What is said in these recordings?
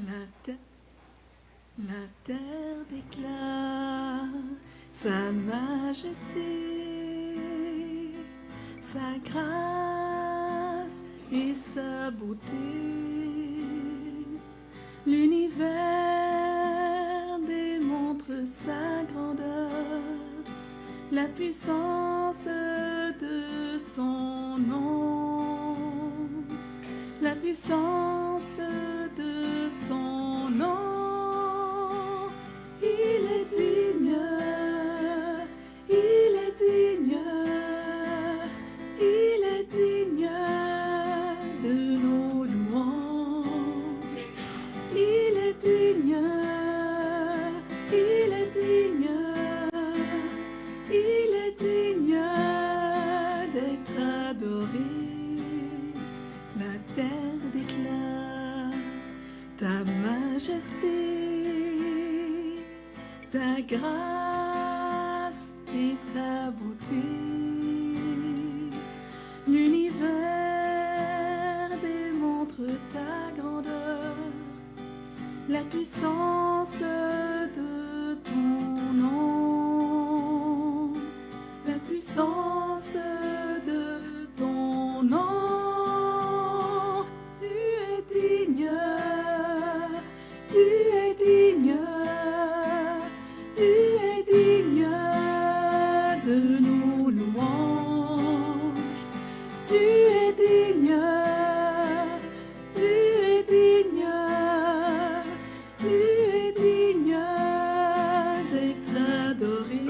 La terre déclare sa majesté, sa grâce et sa beauté. L'univers démontre sa grandeur, la puissance de son nom, la puissance de son nom. Il est digne, il est digne, il est digne de nos louanges. Il est digne, il est digne, il est digne d'être adoré. La terre déclare ta majesté, ta grâce et ta beauté. L'univers démontre ta grandeur, la puissance de ton nom, la puissance de ton nom. Tu es digne, tu es digne, tu es digne de nos louanges. Tu es digne, tu es digne, tu es digne d'être adoré.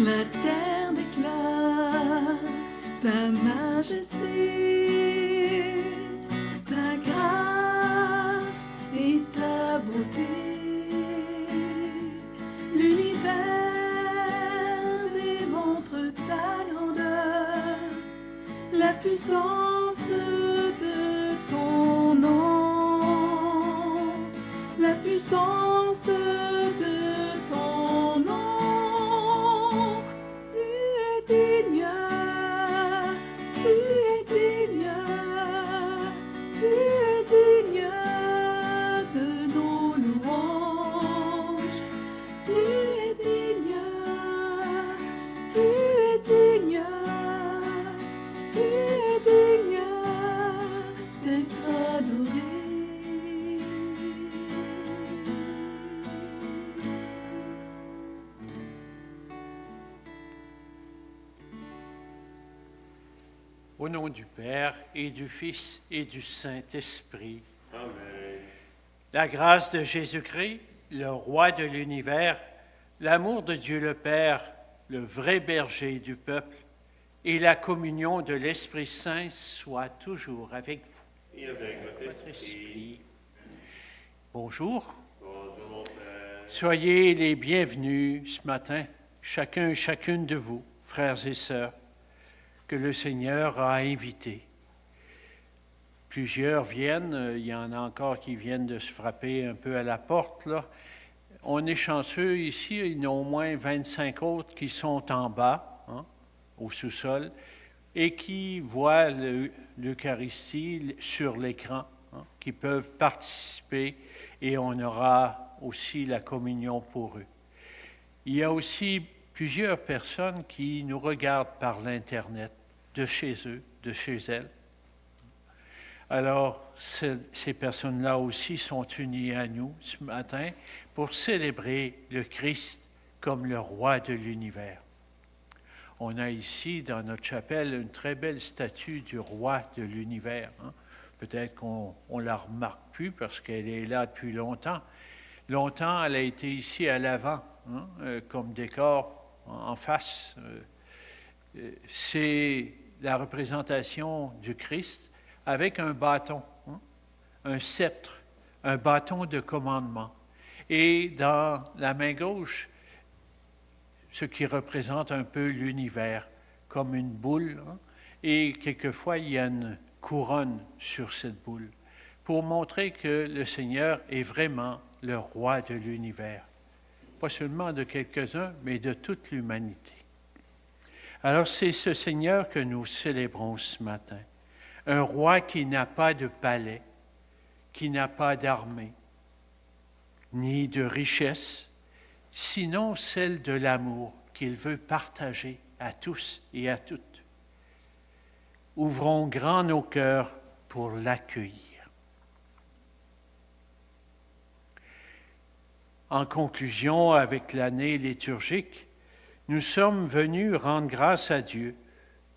La terre déclare ta majesté, ta grâce et ta beauté. L'univers démontre ta grandeur, la puissance de ton nom, la puissance de ton nom. Tu es digne, tu es digne, tu es digne de nos louanges. Tu es digne, tu es digne, tu es digne d'être adoré. Au nom du Père et du Fils et du Saint-Esprit. Amen. La grâce de Jésus-Christ, le Roi de l'univers, l'amour de Dieu le Père, le vrai berger du peuple, et la communion de l'Esprit Saint soient toujours avec vous. Et avec Votre esprit. Bonjour. Bonjour, mon Père. Soyez les bienvenus ce matin, chacun et chacune de vous, frères et sœurs, que le Seigneur a invités. Plusieurs viennent, il y en a encore qui viennent de se frapper un peu à la porte, là. On est chanceux ici, il y en a au moins 25 autres qui sont en bas, au sous-sol, et qui voient l'Eucharistie sur l'écran, qui peuvent participer, et on aura aussi la communion pour eux. Il y a aussi plusieurs personnes qui nous regardent par l'Internet, de chez eux, de chez elles. Alors, ces personnes-là aussi sont unies à nous ce matin pour célébrer le Christ comme le roi de l'univers. On a ici, dans notre chapelle, une très belle statue du roi de l'univers. Peut-être qu'on ne la remarque plus parce qu'elle est là depuis longtemps. Longtemps, elle a été ici à l'avant, comme décor en face. C'est la représentation du Christ avec un bâton, un sceptre, un bâton de commandement. Et dans la main gauche, ce qui représente un peu l'univers, comme une boule. Et quelquefois, il y a une couronne sur cette boule, pour montrer que le Seigneur est vraiment le roi de l'univers. Pas seulement de quelques-uns, mais de toute l'humanité. Alors, c'est ce Seigneur que nous célébrons ce matin. un roi qui n'a pas de palais, qui n'a pas d'armée, ni de richesse, sinon celle de l'amour qu'il veut partager à tous et à toutes. Ouvrons grand nos cœurs pour l'accueillir. En conclusion, avec l'année liturgique, nous sommes venus rendre grâce à Dieu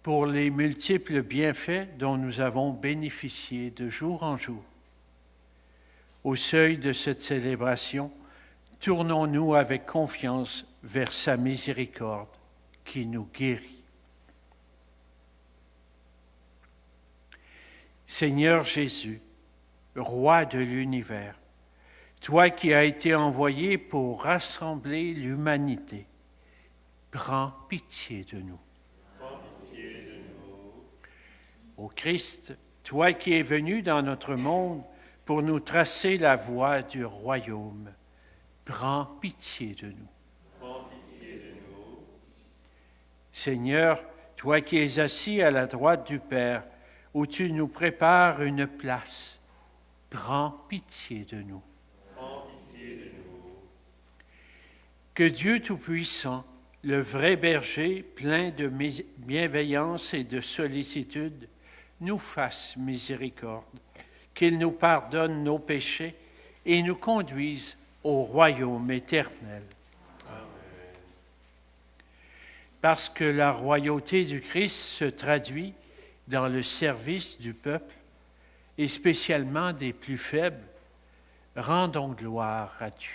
pour les multiples bienfaits dont nous avons bénéficié de jour en jour. Au seuil de cette célébration, tournons-nous avec confiance vers sa miséricorde qui nous guérit. Seigneur Jésus, Roi de l'univers, toi qui as été envoyé pour rassembler l'humanité, prends pitié de nous. Ô Christ, toi qui es venu dans notre monde pour nous tracer la voie du royaume, prends pitié de nous. Seigneur, toi qui es assis à la droite du Père, où tu nous prépares une place, prends pitié de nous. Que Dieu Tout-Puissant, le vrai berger plein de bienveillance et de sollicitude, nous fasse miséricorde, qu'il nous pardonne nos péchés et nous conduise au royaume éternel. Amen. Parce que la royauté du Christ se traduit dans le service du peuple et spécialement des plus faibles, rendons gloire à Dieu.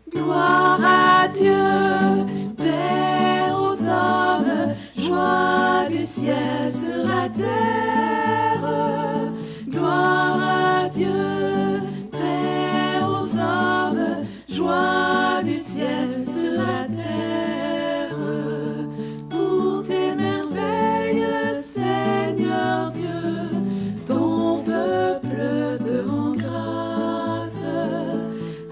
Gloire à Dieu, Père aux hommes, joie du ciel sur la terre. Gloire à Dieu, Père aux hommes, joie du ciel sur la terre. Pour tes merveilles, Seigneur Dieu, ton peuple te rend grâce.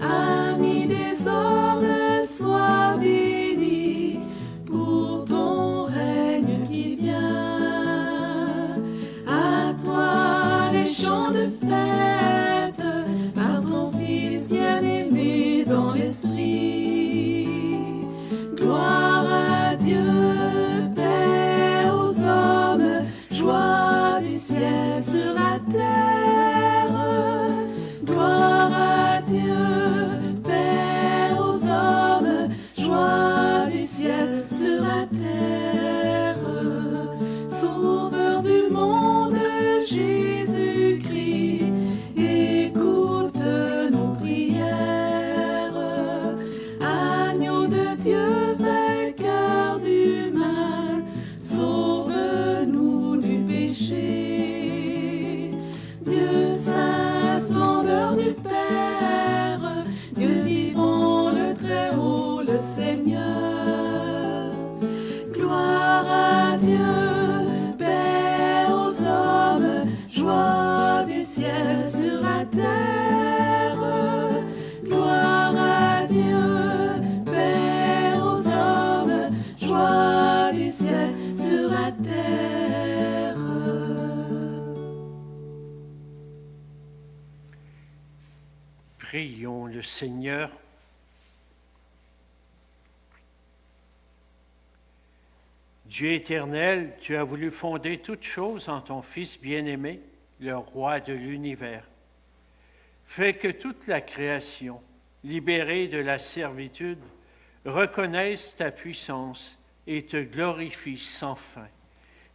Ami des hommes, sois béni pour ton règne qui vient. À toi les chants de fête, par ton Fils bien-aimé dans l'esprit. Gloire à Dieu, Père aux hommes, joie du ciel sur la terre. Gloire à Dieu, Père aux hommes, joie du ciel sur la terre. Sauveur du monde, Jésus-Christ, écoute nos prières. Agneau de Dieu, vainqueur du mal, sauve-nous du péché. Dieu saint, splendeur du Père, Dieu vivant, le Très-Haut, le Seigneur. Gloire à Dieu, Père aux hommes, joie du ciel sur la terre. Gloire à Dieu, Père aux hommes, joie du ciel sur la terre. Prions le Seigneur. Dieu éternel, tu as voulu fonder toutes choses en ton Fils bien-aimé, le Roi de l'univers. Fais que toute la création, libérée de la servitude, reconnaisse ta puissance et te glorifie sans fin.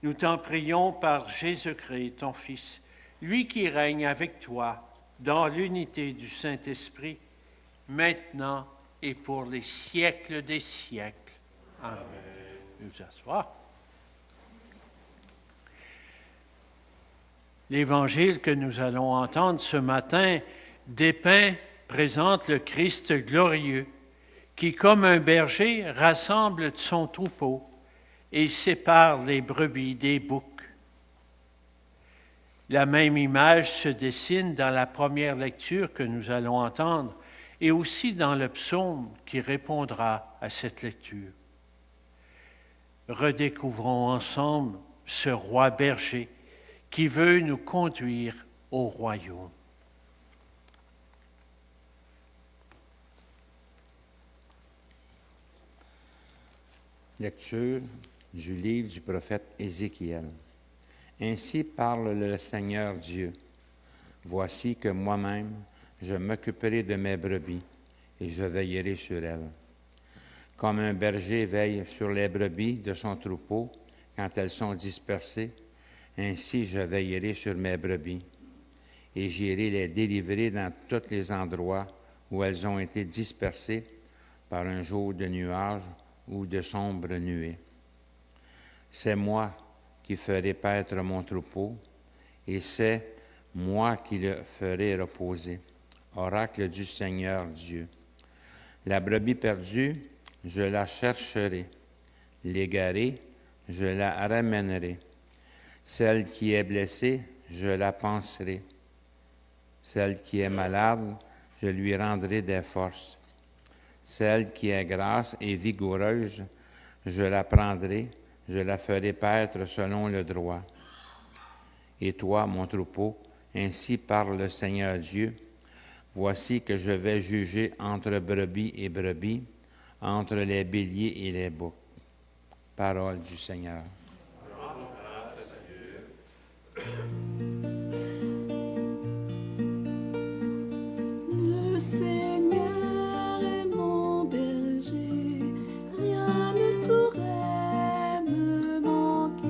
Nous t'en prions par Jésus-Christ, ton Fils, lui qui règne avec toi dans l'unité du Saint-Esprit, maintenant et pour les siècles des siècles. Amen. Nous asseoir. L'évangile que nous allons entendre ce matin présente le Christ glorieux qui, comme un berger, rassemble son troupeau et sépare les brebis des boucs. La même image se dessine dans la première lecture que nous allons entendre et aussi dans le psaume qui répondra à cette lecture. redécouvrons ensemble ce roi berger qui veut nous conduire au royaume. Lecture du livre du prophète Ézéchiel. Ainsi parle le Seigneur Dieu. Voici que moi-même, je m'occuperai de mes brebis et je veillerai sur elles. Comme un berger veille sur les brebis de son troupeau quand elles sont dispersées, ainsi je veillerai sur mes brebis et j'irai les délivrer dans tous les endroits où elles ont été dispersées par un jour de nuages ou de sombres nuées. C'est moi qui ferai paître mon troupeau, et c'est moi qui le ferai reposer. Oracle du Seigneur Dieu. La brebis perdue, je la chercherai. L'égarée, je la ramènerai. Celle qui est blessée, je la panserai. Celle qui est malade, je lui rendrai des forces. Celle qui est grasse et vigoureuse, je la prendrai, je la ferai paître selon le droit. Et toi, mon troupeau, ainsi parle le Seigneur Dieu, voici que je vais juger entre brebis et brebis, entre les béliers et les boucs. Parole du Seigneur. Le Seigneur est mon berger, rien ne saurait me manquer.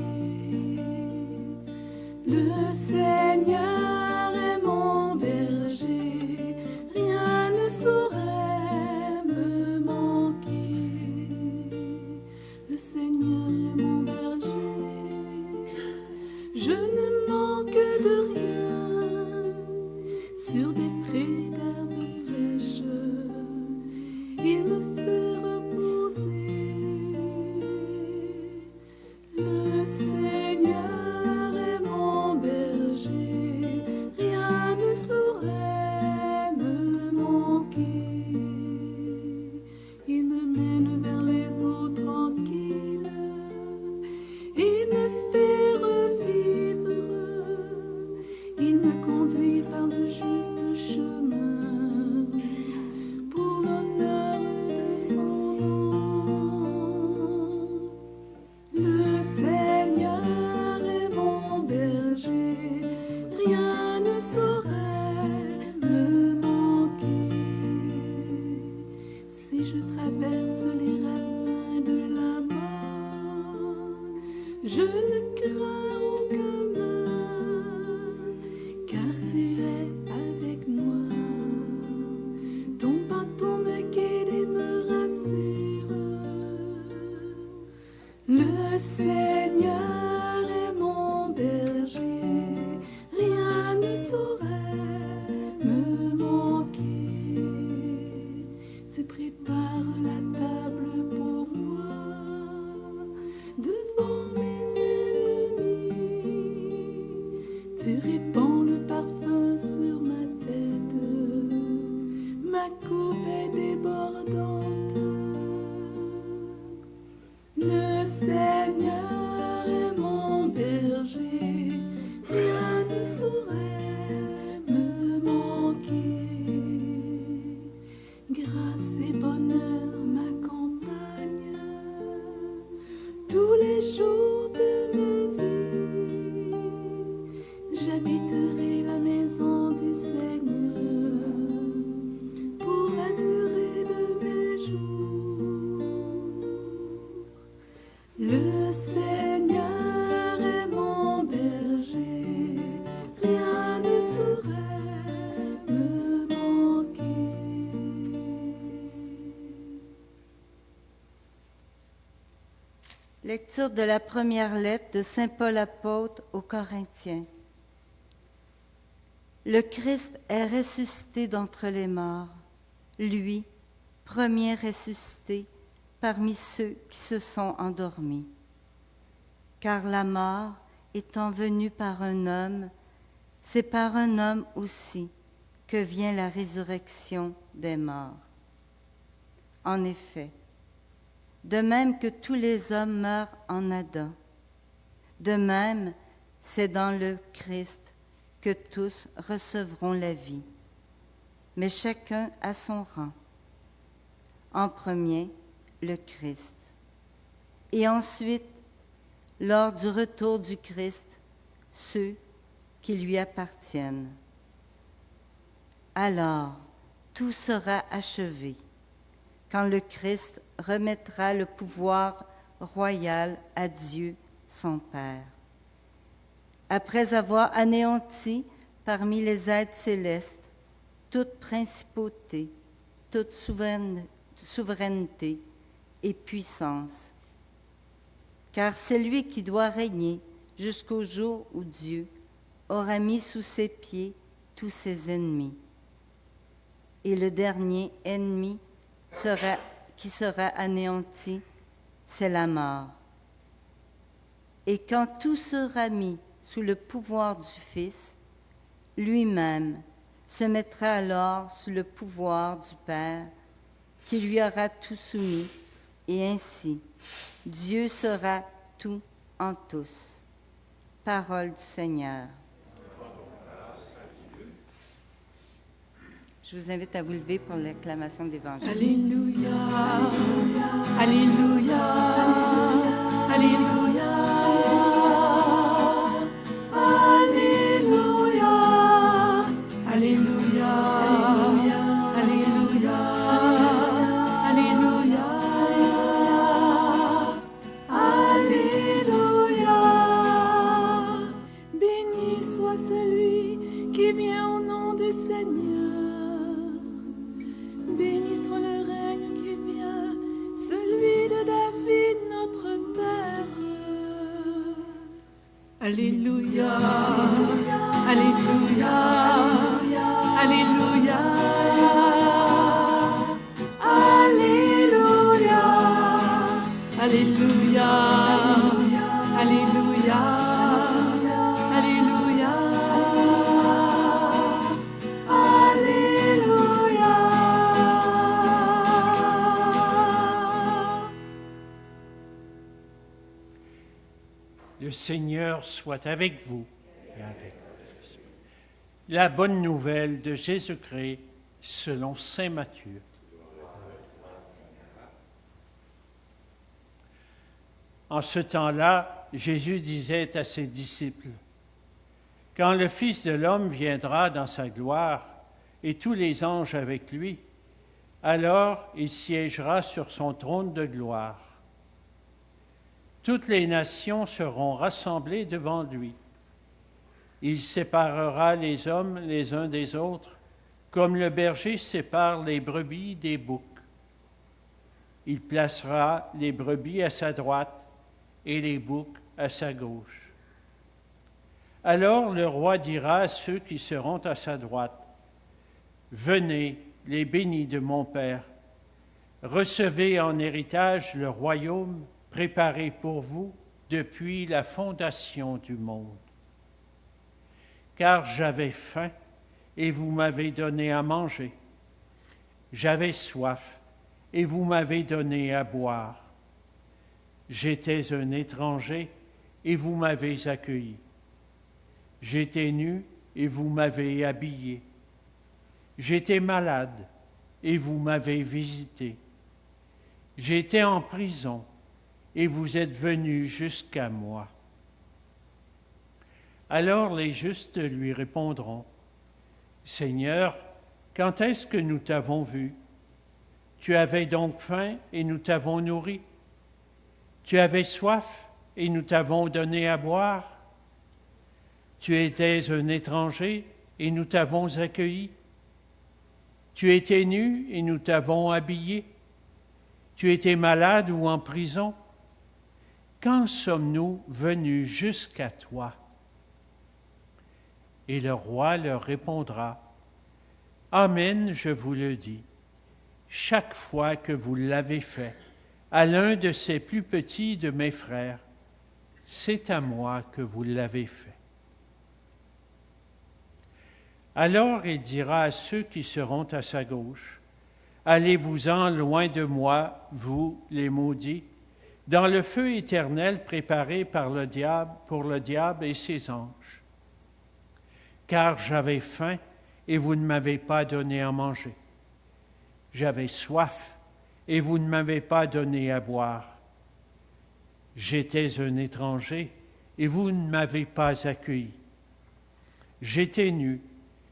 Le Seigneur est mon berger, rien ne saurait me manquer. Le Seigneur est mon berger, je ne manque de rien. Sur des prés d'herbes fraîches, il me fait reposer. Le Seigneur est mon berger, rien ne saurait me manquer. Il me mène vers les eaux tranquilles, il me fait revivre, il me conduit par le juste chemin, pour l'honneur de son nom. Le Seigneur est mon berger, rien ne saurait me manquer. Si je traverse les ravins de la mort, je ne crains aucun mal, car tu es avec moi. Ton bâton me guide et me rassure. Le Seigneur est mon berger, rien ne saurait me manquer. Tu prépares la table pour moi, devant mes ennemis. Tu répands le parfum sur ma tête, ma coupe est débordante. Le Seigneur est mon berger, rien ne saurait me manquer. Grâce et bonheur m'accompagnent tous les jours de ma vie. J'habiterai la maison du Seigneur pour la durée de mes jours. Le Seigneur est mon berger, rien ne saurait me manquer. Lecture de la première lettre de Saint Paul apôtre aux Corinthiens. Le Christ est ressuscité d'entre les morts, lui, premier ressuscité parmi ceux qui se sont endormis. Car la mort, étant venue par un homme, c'est par un homme aussi que vient la résurrection des morts. En effet, de même que tous les hommes meurent en Adam. De même, c'est dans le Christ que tous recevront la vie, mais chacun à son rang. En premier, le Christ. Et ensuite, lors du retour du Christ, ceux qui lui appartiennent. Alors, tout sera achevé, quand le Christ remettra le pouvoir royal à Dieu, son Père. Après avoir anéanti parmi les êtres célestes toute principauté, toute souveraineté et puissance. Car c'est lui qui doit régner jusqu'au jour où Dieu aura mis sous ses pieds tous ses ennemis. Et le dernier ennemi qui sera anéanti, c'est la mort. Et quand tout sera mis sous le pouvoir du Fils, lui-même se mettra alors sous le pouvoir du Père, qui lui aura tout soumis, et ainsi Dieu sera tout en tous. Parole du Seigneur. Je vous invite à vous lever pour l'acclamation d'Évangile. Alléluia, Alléluia, Alléluia, Alléluia, Alléluia, Alléluia, Alléluia, Alléluia. Béni soit celui qui vient au nom du Seigneur. Béni soit le règne qui vient, celui de David, notre Père. Alléluia, Alléluia, Alléluia, Alléluia, Alléluia, Alléluia, Alléluia, Alléluia. Le Seigneur soit avec vous et avec votre esprit. La bonne nouvelle de Jésus-Christ selon saint Matthieu. En ce temps-là, Jésus disait à ses disciples, « Quand le Fils de l'homme viendra dans sa gloire, et tous les anges avec lui, alors il siégera sur son trône de gloire. Toutes les nations seront rassemblées devant lui. Il séparera les hommes les uns des autres, comme le berger sépare les brebis des boucs. Il placera les brebis à sa droite et les boucs à sa gauche. Alors le roi dira à ceux qui seront à sa droite, « Venez, les bénis de mon Père, recevez en héritage le royaume préparé pour vous depuis la fondation du monde. Car j'avais faim et vous m'avez donné à manger. J'avais soif et vous m'avez donné à boire. J'étais un étranger et vous m'avez accueilli. J'étais nu et vous m'avez habillé. J'étais malade et vous m'avez visité. J'étais en prison et vous êtes venus jusqu'à moi. » Alors les justes lui répondront, « Seigneur, quand est-ce que nous t'avons vu? Tu avais donc faim et nous t'avons nourri. Tu avais soif et nous t'avons donné à boire. Tu étais un étranger et nous t'avons accueilli. Tu étais nu et nous t'avons habillé. Tu étais malade ou en prison. Quand sommes-nous venus jusqu'à toi? » Et le roi leur répondra, « Amen, je vous le dis, chaque fois que vous l'avez fait à l'un de ces plus petits de mes frères, c'est à moi que vous l'avez fait. » Alors il dira à ceux qui seront à sa gauche, « Allez-vous-en loin de moi, vous, les maudits, dans le feu éternel préparé par le diable, pour le diable et ses anges. Car j'avais faim et vous ne m'avez pas donné à manger. J'avais soif et vous ne m'avez pas donné à boire. J'étais un étranger et vous ne m'avez pas accueilli. J'étais nu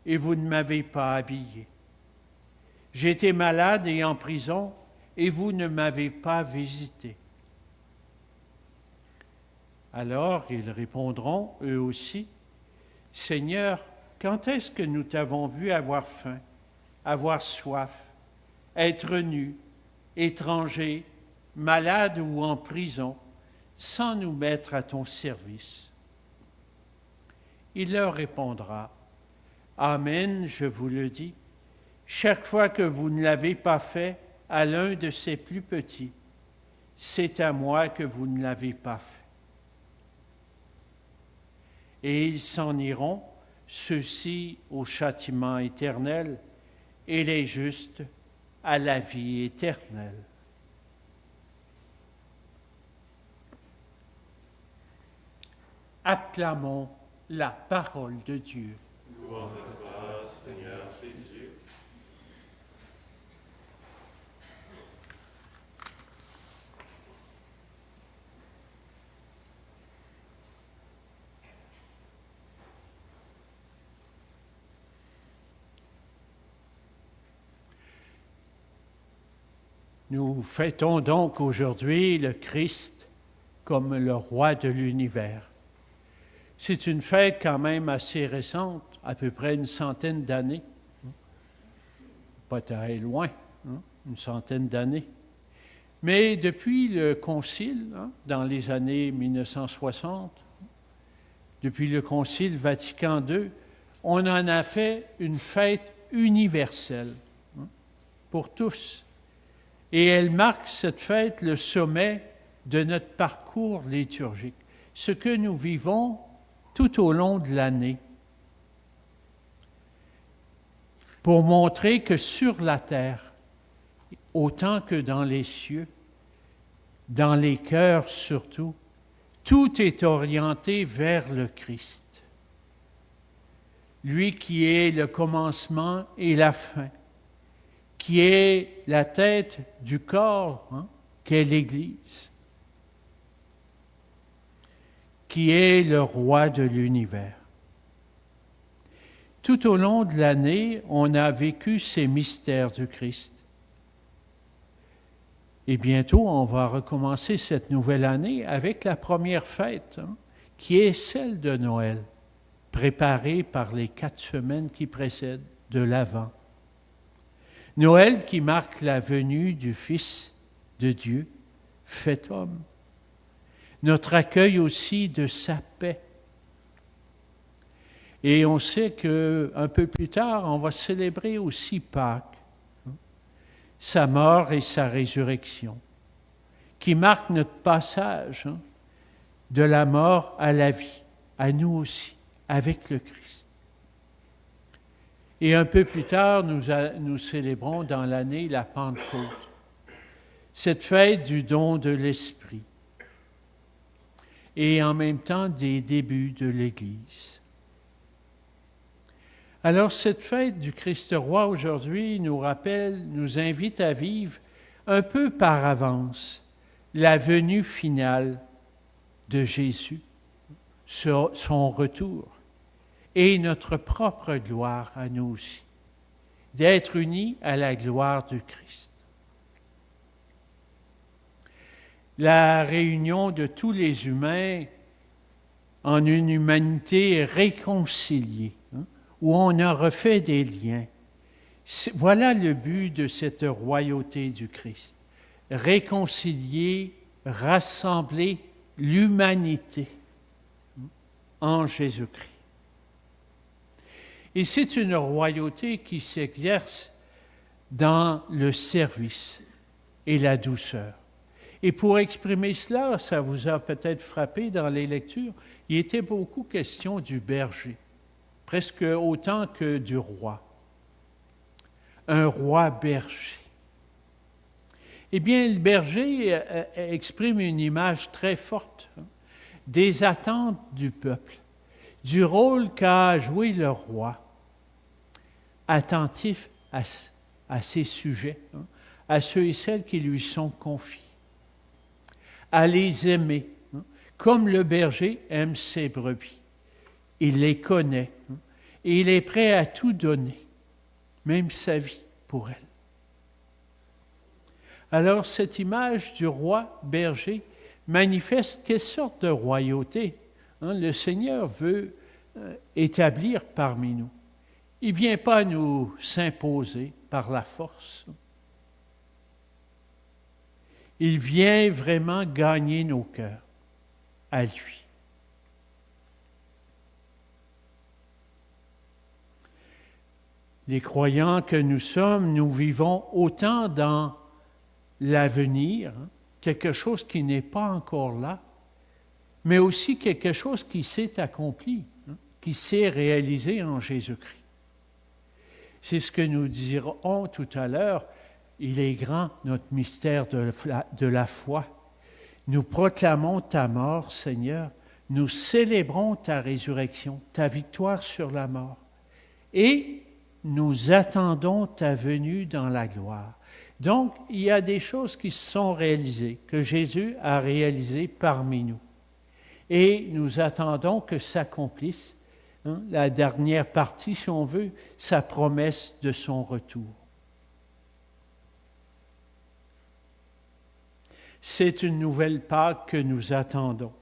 et vous ne m'avez pas habillé. J'étais malade et en prison et vous ne m'avez pas visité. Alors ils répondront, eux aussi, Seigneur, quand est-ce que nous t'avons vu avoir faim, avoir soif, être nu, étranger, malade ou en prison, sans nous mettre à ton service? Il leur répondra, Amen, je vous le dis, chaque fois que vous ne l'avez pas fait à l'un de ces plus petits, c'est à moi que vous ne l'avez pas fait. Et ils s'en iront, ceux-ci au châtiment éternel, et les justes à la vie éternelle. Acclamons la parole de Dieu. Louange à toi, Seigneur Jésus. Nous fêtons donc aujourd'hui le Christ comme le roi de l'univers. C'est une fête quand même assez récente, à peu près une centaine d'années. Pas très loin, une centaine d'années. Mais depuis le Concile, dans les années 1960, depuis le Concile Vatican II, on en a fait une fête universelle pour tous. Et elle marque, cette fête, le sommet de notre parcours liturgique, ce que nous vivons tout au long de l'année, pour montrer que sur la terre, autant que dans les cieux, dans les cœurs surtout, tout est orienté vers le Christ. Lui qui est le commencement et la fin, qui est la tête du corps, qu'est l'Église, qui est le roi de l'univers. Tout au long de l'année, on a vécu ces mystères du Christ. Et bientôt, on va recommencer cette nouvelle année avec la première fête, qui est celle de Noël, préparée par les 4 semaines qui précèdent de l'Avent. Noël qui marque la venue du Fils de Dieu, fait homme. Notre accueil aussi de sa paix. Et on sait qu'un peu plus tard, on va célébrer aussi Pâques, sa mort et sa résurrection, qui marquent notre passage de la mort à la vie, à nous aussi, avec le Christ. Et un peu plus tard, nous célébrons dans l'année la Pentecôte, cette fête du don de l'Esprit, et en même temps des débuts de l'Église. Alors cette fête du Christ roi aujourd'hui nous rappelle, nous invite à vivre un peu par avance la venue finale de Jésus, son retour, et notre propre gloire à nous aussi, d'être unis à la gloire du Christ. La réunion de tous les humains en une humanité réconciliée, où on a refait des liens. Voilà le but de cette royauté du Christ. Réconcilier, rassembler l'humanité en Jésus-Christ. Et c'est une royauté qui s'exerce dans le service et la douceur. Et pour exprimer cela, ça vous a peut-être frappé dans les lectures, il était beaucoup question du berger, presque autant que du roi. Un roi berger. Eh bien, le berger exprime une image très forte des attentes du peuple, du rôle qu'a joué le roi, attentif à ses sujets, à ceux et celles qui lui sont confiés, à les aimer, comme le berger aime ses brebis. Il les connaît et il est prêt à tout donner, même sa vie pour elles. Alors, cette image du roi berger manifeste quelle sorte de royauté le Seigneur veut établir parmi nous. Il ne vient pas nous s'imposer par la force. Il vient vraiment gagner nos cœurs à lui. Les croyants que nous sommes, nous vivons autant dans l'avenir, quelque chose qui n'est pas encore là, mais aussi quelque chose qui s'est accompli, qui s'est réalisé en Jésus-Christ. C'est ce que nous dirons tout à l'heure. Il est grand, notre mystère de la foi. Nous proclamons ta mort, Seigneur. Nous célébrons ta résurrection, ta victoire sur la mort. Et nous attendons ta venue dans la gloire. Donc, il y a des choses qui se sont réalisées, que Jésus a réalisées parmi nous. Et nous attendons que s'accomplisse, la dernière partie, si on veut, sa promesse de son retour. C'est une nouvelle Pâque que nous attendons.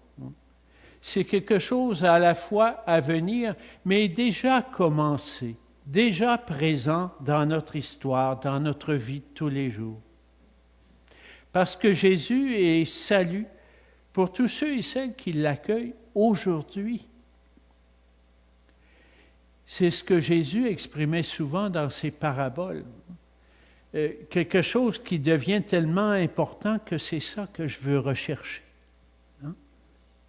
C'est quelque chose à la fois à venir, mais déjà commencé, déjà présent dans notre histoire, dans notre vie de tous les jours. Parce que Jésus est salut pour tous ceux et celles qui l'accueillent aujourd'hui. C'est ce que Jésus exprimait souvent dans ses paraboles. Quelque chose qui devient tellement important que c'est ça que je veux rechercher.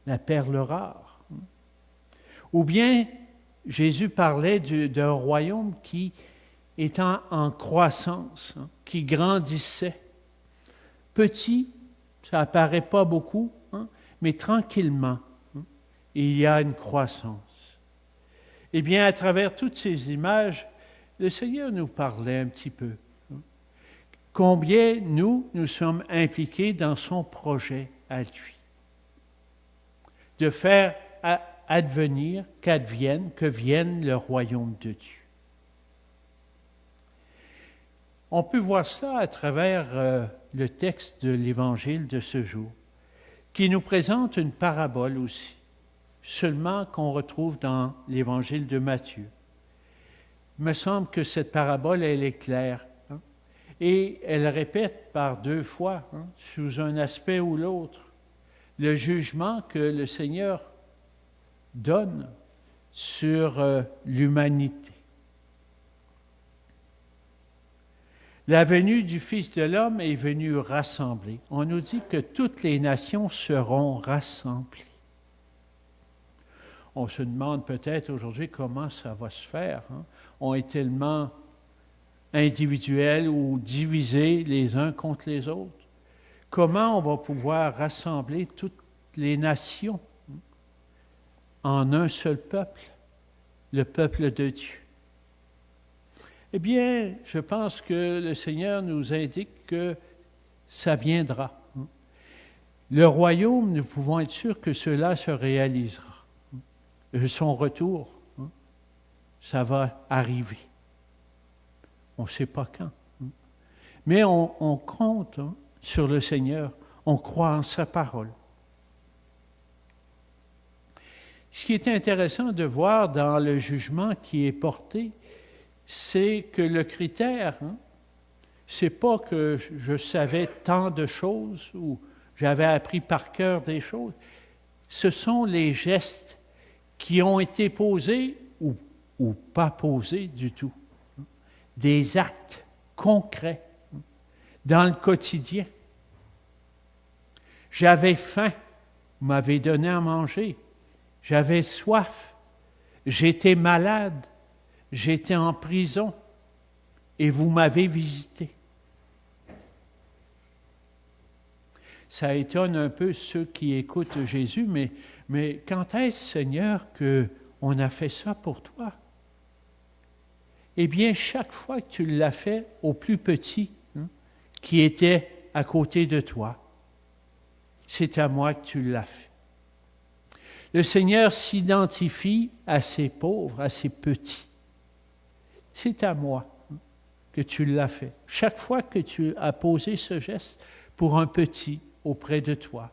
La perle rare. Ou bien, Jésus parlait d'un royaume qui est en croissance, qui grandissait. Petit, ça apparaît pas beaucoup, mais tranquillement, il y a une croissance. Eh bien, à travers toutes ces images, le Seigneur nous parlait un petit peu. Combien nous sommes impliqués dans son projet à lui. De faire advenir, qu'advienne, que vienne le royaume de Dieu. On peut voir ça à travers le texte de l'Évangile de ce jour, qui nous présente une parabole aussi, seulement qu'on retrouve dans l'Évangile de Matthieu. Il me semble que cette parabole, elle est claire, et elle répète par deux fois, sous un aspect ou l'autre, le jugement que le Seigneur donne sur l'humanité. La venue du Fils de l'homme est venue rassembler. On nous dit que toutes les nations seront rassemblées. On se demande peut-être aujourd'hui comment ça va se faire. On est tellement individuels ou divisés les uns contre les autres. Comment on va pouvoir rassembler toutes les nations en un seul peuple, le peuple de Dieu? Eh bien, je pense que le Seigneur nous indique que ça viendra. Le royaume, nous pouvons être sûrs que cela se réalisera. Son retour, ça va arriver. On ne sait pas quand. Mais on compte sur le Seigneur, on croit en sa parole. Ce qui est intéressant de voir dans le jugement qui est porté, c'est que le critère, c'est pas que je savais tant de choses ou j'avais appris par cœur des choses. Ce sont les gestes qui ont été posés ou pas posés du tout. Des actes concrets dans le quotidien. J'avais faim, vous m'avez donné à manger. J'avais soif, j'étais malade, j'étais en prison et vous m'avez visité. ça étonne un peu ceux qui écoutent Jésus, mais quand est-ce, Seigneur, qu'on a fait ça pour toi? Eh bien, chaque fois que tu l'as fait au plus petit, qui était à côté de toi, c'est à moi que tu l'as fait. Le Seigneur s'identifie à ces pauvres, à ces petits. C'est à moi que tu l'as fait. Chaque fois que tu as posé ce geste pour un petit auprès de toi.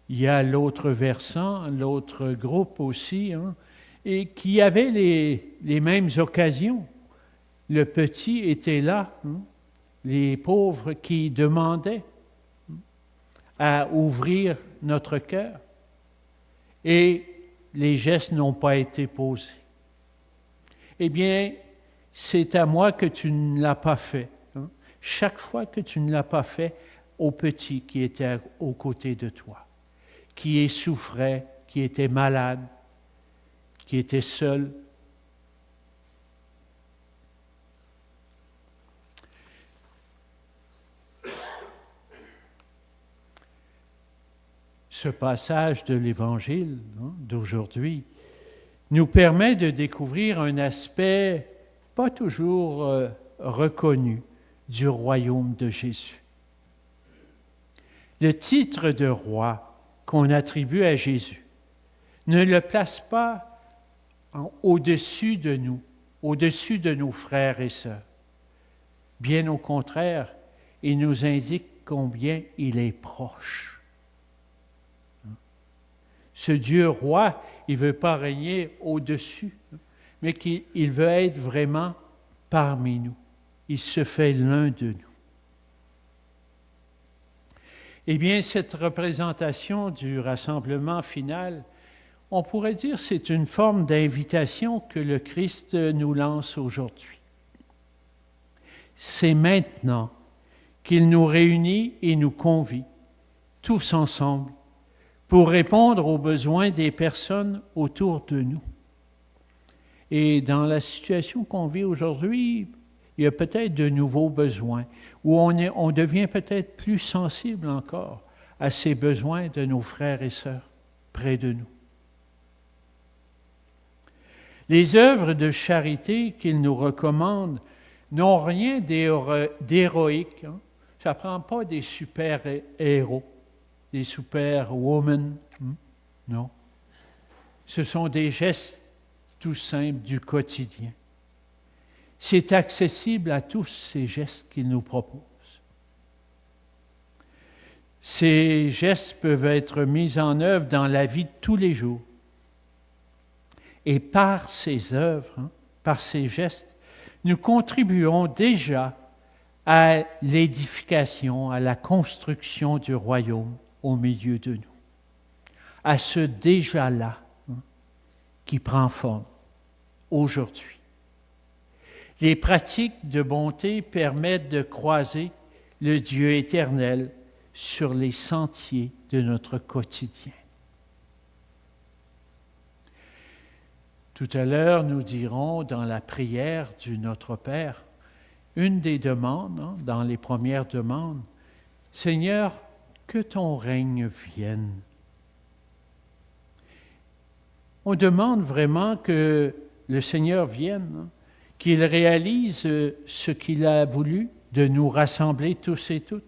Il y a l'autre versant, l'autre groupe aussi, et qui avait les mêmes occasions. Le petit était là, les pauvres qui demandaient à ouvrir notre cœur. Et les gestes n'ont pas été posés. Eh bien, c'est à moi que tu ne l'as pas fait. Chaque fois que tu ne l'as pas fait au petit qui était aux côtés de toi, qui souffrait, qui était malade, qui était seul. Ce passage de l'Évangile d'aujourd'hui nous permet de découvrir un aspect pas toujours reconnu du royaume de Jésus. Le titre de roi qu'on attribue à Jésus ne le place pas au-dessus de nous, au-dessus de nos frères et sœurs. Bien au contraire, il nous indique combien il est proche. Ce Dieu roi, il ne veut pas régner au-dessus, mais qu'il veut être vraiment parmi nous. Il se fait l'un de nous. Eh bien, cette représentation du rassemblement final, on pourrait dire c'est une forme d'invitation que le Christ nous lance aujourd'hui. C'est maintenant qu'il nous réunit et nous convie, tous ensemble, pour répondre aux besoins des personnes autour de nous. Et dans la situation qu'on vit aujourd'hui, il y a peut-être de nouveaux besoins, où on devient peut-être plus sensible encore à ces besoins de nos frères et sœurs près de nous. Les œuvres de charité qu'il nous recommande n'ont rien d'héroïque. Ça ne prend pas des super-héros, des super-women. Non. Ce sont des gestes tout simples du quotidien. C'est accessible à tous ces gestes qu'il nous propose. Ces gestes peuvent être mis en œuvre dans la vie de tous les jours. Et par ces œuvres, par ces gestes, nous contribuons déjà à l'édification, à la construction du royaume au milieu de nous. À ce déjà-là qui prend forme aujourd'hui. Les pratiques de bonté permettent de croiser le Dieu éternel sur les sentiers de notre quotidien. Tout à l'heure, nous dirons dans la prière du Notre Père, une des demandes, dans les premières demandes, « Seigneur, que ton règne vienne. » On demande vraiment que le Seigneur vienne, qu'il réalise ce qu'il a voulu, de nous rassembler tous et toutes.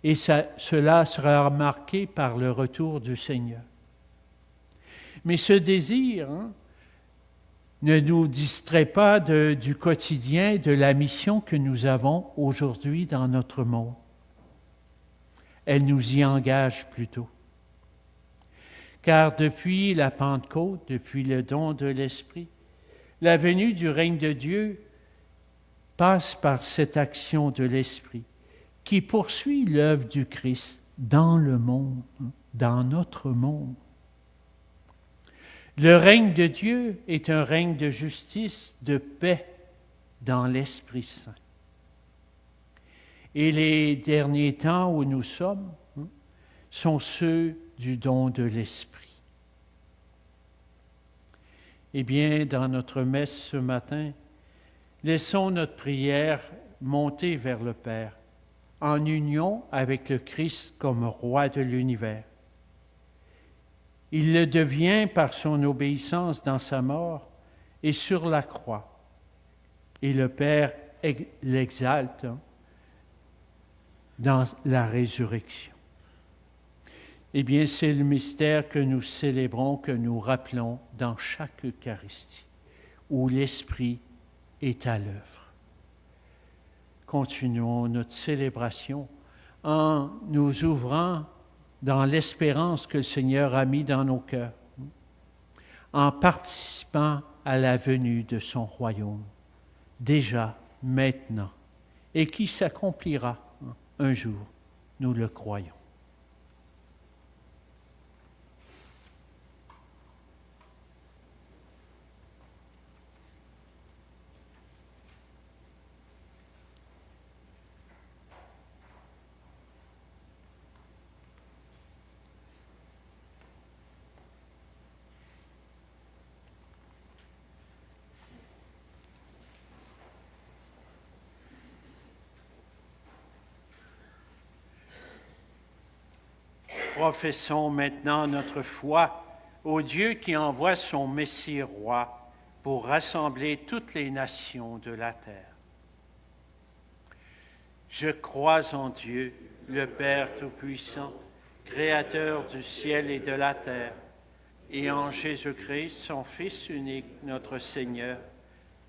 Et cela sera marqué par le retour du Seigneur. Mais ce désir ne nous distrait pas du quotidien, de la mission que nous avons aujourd'hui dans notre monde. Elle nous y engage plutôt. Car depuis la Pentecôte, depuis le don de l'Esprit, la venue du règne de Dieu passe par cette action de l'Esprit qui poursuit l'œuvre du Christ dans le monde, dans notre monde. Le règne de Dieu est un règne de justice, de paix dans l'Esprit Saint. Et les derniers temps où nous sommes sont ceux du don de l'Esprit. Eh bien, dans notre messe ce matin, Laissons notre prière monter vers le Père, en union avec le Christ comme roi de l'univers. Il le devient par son obéissance dans sa mort et sur la croix. Et le Père l'exalte dans la résurrection. Eh bien, c'est le mystère que nous célébrons, que nous rappelons dans chaque Eucharistie, où l'Esprit est à l'œuvre. Continuons notre célébration en nous ouvrant dans l'espérance que le Seigneur a mis dans nos cœurs, en participant à la venue de son royaume, déjà, maintenant, et qui s'accomplira un jour, nous le croyons. Professons maintenant notre foi au Dieu qui envoie son Messie roi pour rassembler toutes les nations de la terre. Je crois en Dieu, le Père Tout-Puissant, Créateur du ciel et de la terre, et en Jésus-Christ, son Fils unique, notre Seigneur,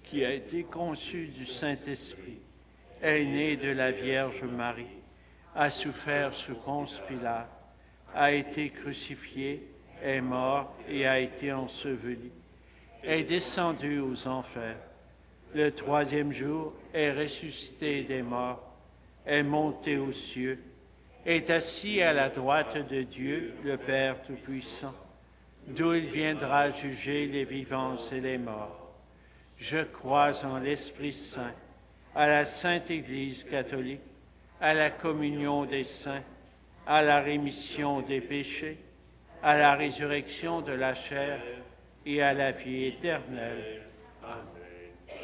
qui a été conçu du Saint-Esprit, est né de la Vierge Marie, a souffert sous Ponce Pilate, a été crucifié, est mort et a été enseveli, est descendu aux enfers. Le troisième jour est ressuscité des morts, est monté aux cieux, est assis à la droite de Dieu, le Père Tout-Puissant, d'où il viendra juger les vivants et les morts. Je crois en l'Esprit Saint, à la Sainte Église catholique, à la communion des saints, à la rémission des péchés, à la résurrection de la chair et à la vie éternelle. Amen.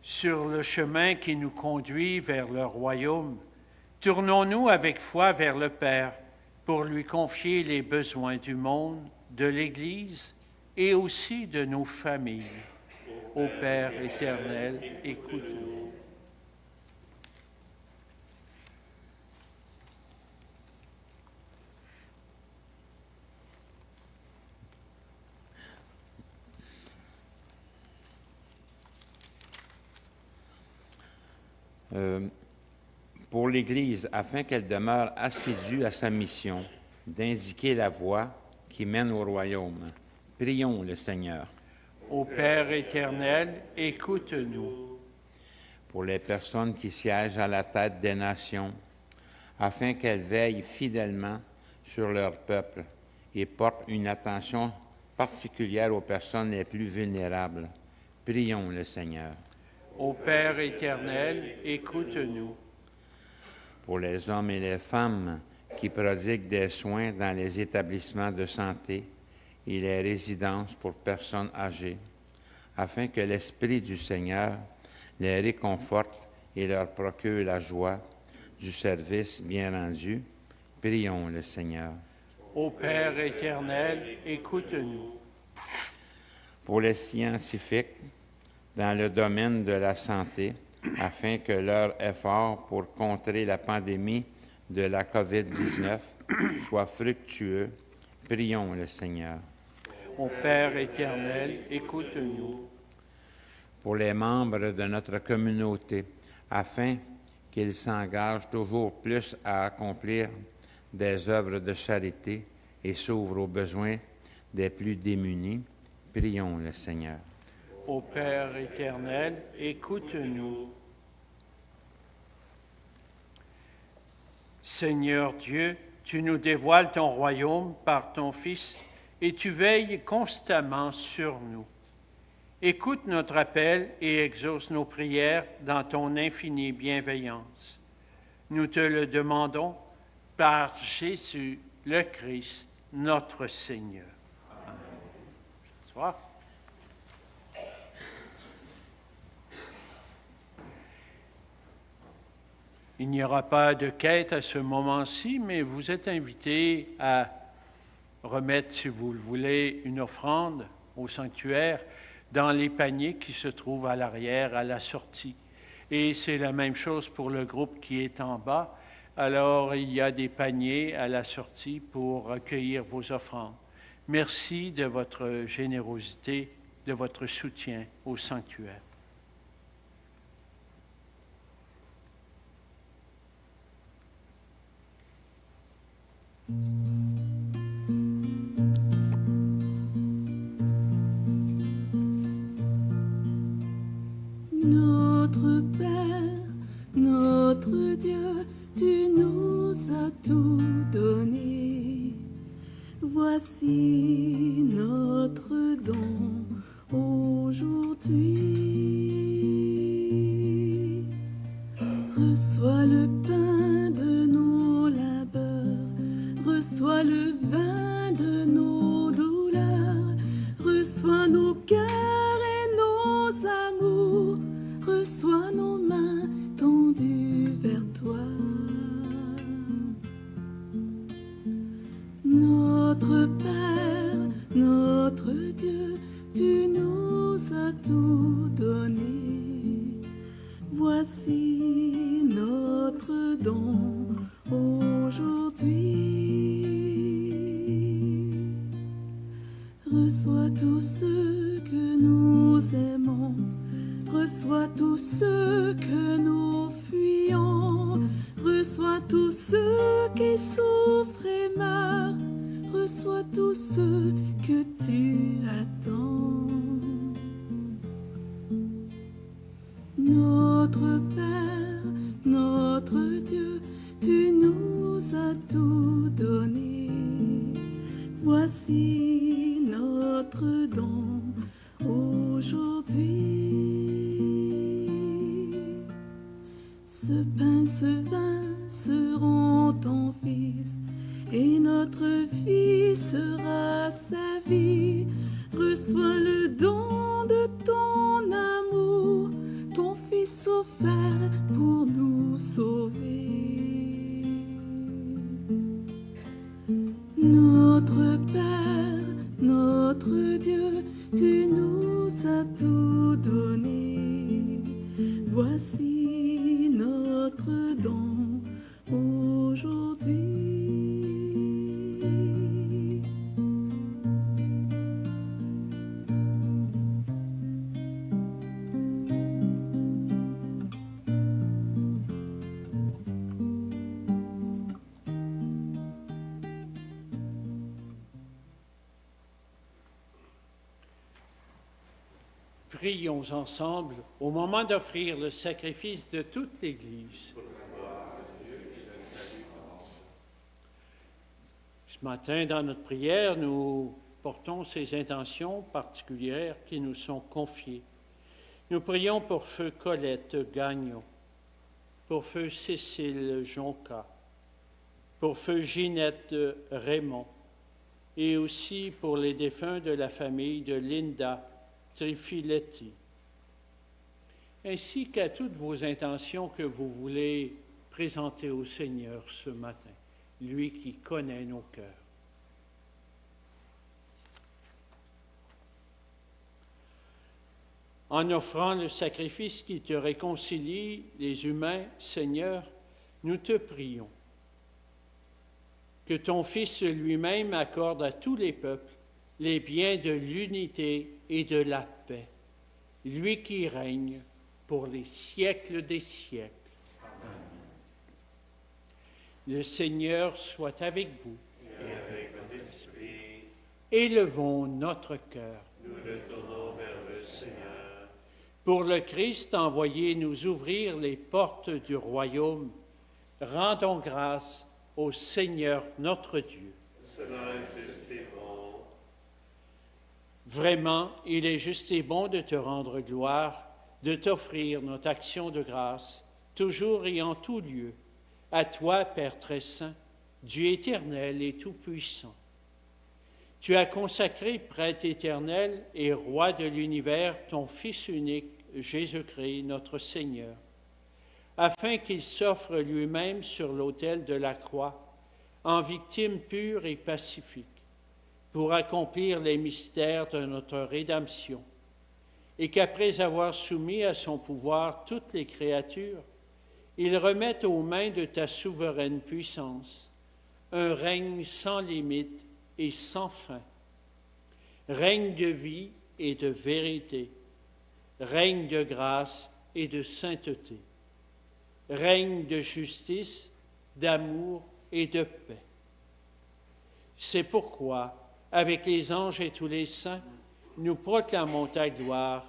Sur le chemin qui nous conduit vers le royaume, tournons-nous avec foi vers le Père pour lui confier les besoins du monde, de l'Église et aussi de nos familles. Ô Père éternel, écoute-nous. Pour l'Église, afin qu'elle demeure assidue à sa mission d'indiquer la voie qui mène au royaume. Prions le Seigneur. Ô Père éternel, écoute-nous. Pour les personnes qui siègent à la tête des nations, afin qu'elles veillent fidèlement sur leur peuple et portent une attention particulière aux personnes les plus vulnérables. Prions le Seigneur. Ô Père éternel, écoute-nous. Pour les hommes et les femmes qui prodiguent des soins dans les établissements de santé et les résidences pour personnes âgées, afin que l'Esprit du Seigneur les réconforte et leur procure la joie du service bien rendu, prions le Seigneur. Ô Père éternel, écoute-nous. Pour les scientifiques dans le domaine de la santé, afin que leur effort pour contrer la pandémie de la COVID-19 soit fructueux, prions le Seigneur. Ô Père éternel, écoute-nous. Pour les membres de notre communauté, afin qu'ils s'engagent toujours plus à accomplir des œuvres de charité et s'ouvrent aux besoins des plus démunis, prions le Seigneur. Ô Père éternel, écoute-nous. Seigneur Dieu, tu nous dévoiles ton royaume par ton Fils et tu veilles constamment sur nous. Écoute notre appel et exauce nos prières dans ton infinie bienveillance. Nous te le demandons par Jésus le Christ, notre Seigneur. Amen. Bonsoir. Il n'y aura pas de quête à ce moment-ci, mais vous êtes invités à remettre, si vous le voulez, une offrande au sanctuaire dans les paniers qui se trouvent à l'arrière, à la sortie. Et c'est la même chose pour le groupe qui est en bas. Alors, il y a des paniers à la sortie pour recueillir vos offrandes. Merci de votre générosité, de votre soutien au sanctuaire. Notre Père, notre Dieu, tu nous as tout donné. Voici notre don aujourd'hui. Reçois le pain de nos labeurs, reçois le vin de nos douleurs, reçois nos cœurs et nos amours, reçois nos mains tendues vers toi. Notre Père, notre Dieu, tu nous as tout donné. Voici notre don aujourd'hui. Reçois tous ceux que nous aimons, reçois tous ceux que nous fuyons, reçois tous ceux qui souffrent et meurent, reçois tous ceux que tu attends. Notre Père, notre Dieu, tu nous as tout donné. Voici notre don aujourd'hui. Ce pain, ce vin seront ton Fils, et notre vie sera sa vie. Reçois le don de ton amour, ton Fils offert pour nous sauver. Notre Père, notre Dieu, tu nous as tout donné. Voici notre don aujourd'hui. Prions ensemble au moment d'offrir le sacrifice de toute l'Église. Ce matin, dans notre prière, nous portons ces intentions particulières qui nous sont confiées. Nous prions pour feu Colette Gagnon, pour feu Cécile Jonca, pour feu Ginette Raymond, et aussi pour les défunts de la famille de Linda Trifiletti, ainsi qu'à toutes vos intentions que vous voulez présenter au Seigneur ce matin, lui qui connaît nos cœurs. En offrant le sacrifice qui te réconcilie, les humains, Seigneur, nous te prions que ton Fils lui-même accorde à tous les peuples les biens de l'unité et de la paix, lui qui règne pour les siècles des siècles. Amen. Le Seigneur soit avec vous. Et avec votre esprit. Élevons notre cœur. Nous le tournons vers le Seigneur. Pour le Christ envoyé nous ouvrir les portes du royaume, rendons grâce au Seigneur notre Dieu. Cela est juste et bon. Vraiment, il est juste et bon de te rendre gloire, de t'offrir notre action de grâce, toujours et en tout lieu, à toi, Père très saint, Dieu éternel et tout-puissant. Tu as consacré prêtre éternel et roi de l'univers ton Fils unique, Jésus-Christ, notre Seigneur. afin qu'il s'offre lui-même sur l'autel de la croix, en victime pure et pacifique, pour accomplir les mystères de notre rédemption, et qu'après avoir soumis à son pouvoir toutes les créatures, il remette aux mains de ta souveraine puissance un règne sans limite et sans fin, règne de vie et de vérité, règne de grâce et de sainteté, règne de justice, d'amour et de paix. C'est pourquoi, avec les anges et tous les saints, nous proclamons ta gloire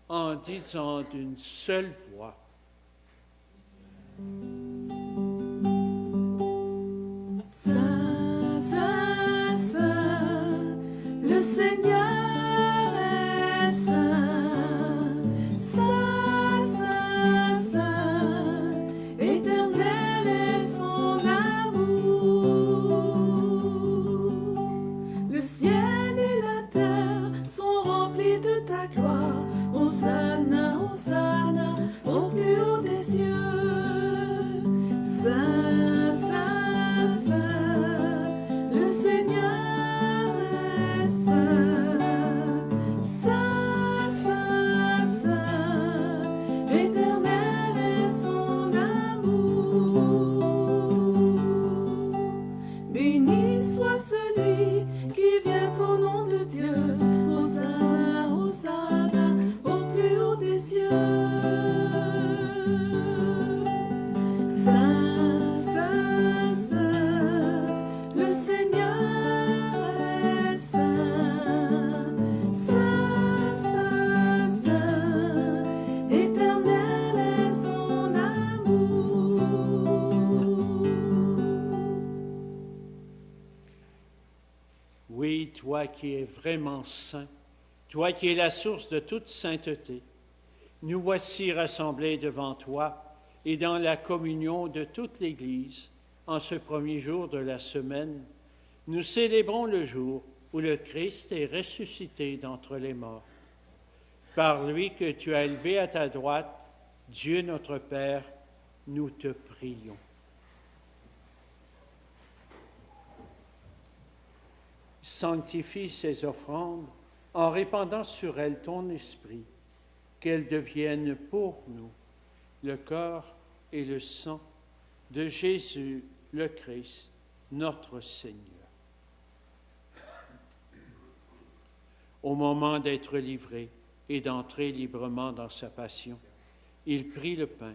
en disant d'une seule voix: Saint, Saint, Saint, le Seigneur est saint. Saint, Saint, Saint, éternel est son amour. Le ciel et la terre sont remplis de ta gloire. Hosanna, Hosanna, au plus haut des cieux. Saint, Saint, Saint, le Seigneur est saint. Saint, Saint, Saint, éternel est son amour. Béni soit celui qui vient au nom de Dieu. Hosanna, Hosanna, au plus haut des cieux. Saint, Saint, Saint, le Seigneur est saint. Saint, Saint, Saint, éternel est son amour. Oui, toi qui es vraiment saint, toi qui es la source de toute sainteté, nous voici rassemblés devant toi et dans la communion de toute l'Église, en ce premier jour de la semaine, nous célébrons le jour où le Christ est ressuscité d'entre les morts. Par lui que tu as élevé à ta droite, Dieu notre Père, nous te prions. Sanctifie ces offrandes en répandant sur elles ton esprit, qu'elles deviennent pour nous le corps et le sang de Jésus le Christ, notre Seigneur. Au moment d'être livré et d'entrer librement dans sa passion, il prit le pain,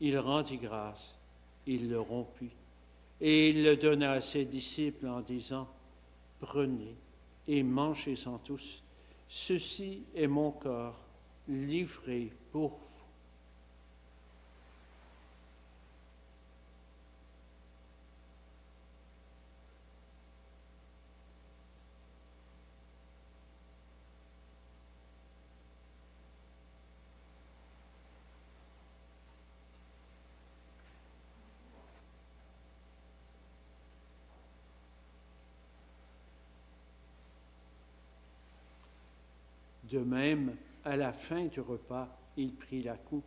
il rendit grâce, il le rompit, et il le donna à ses disciples en disant: « Prenez et mangez-en tous, ceci est mon corps livré pour vous. » De même, à la fin du repas, il prit la coupe.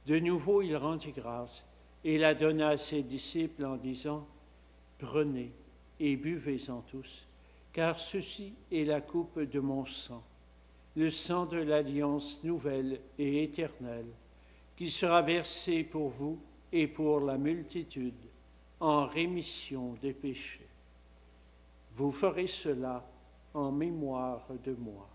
De nouveau, il rendit grâce et la donna à ses disciples en disant: « Prenez et buvez-en tous, car ceci est la coupe de mon sang, le sang de l'alliance nouvelle et éternelle, qui sera versé pour vous et pour la multitude en rémission des péchés. Vous ferez cela en mémoire de moi. »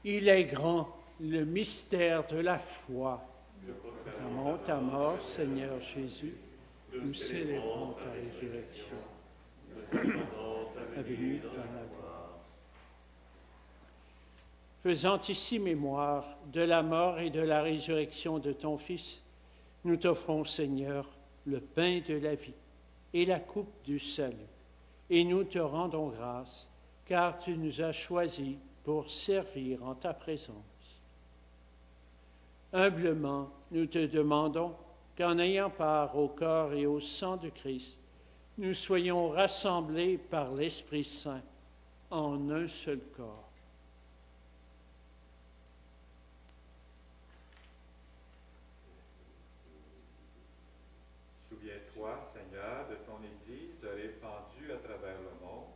Il est grand, le mystère de la foi. Proclamons ta mort, Seigneur Jésus. Nous célébrons ta résurrection. Ta venue dans la gloire. Faisant ici mémoire de la mort et de la résurrection de ton Fils, Nous t'offrons, Seigneur, le pain de la vie et la coupe du salut, et nous te rendons grâce, car tu nous as choisis pour servir en ta présence. Humblement, nous te demandons qu'en ayant part au corps et au sang du Christ, nous soyons rassemblés par l'Esprit Saint en un seul corps. Souviens-toi, Seigneur, de ton Église répandue à travers le monde.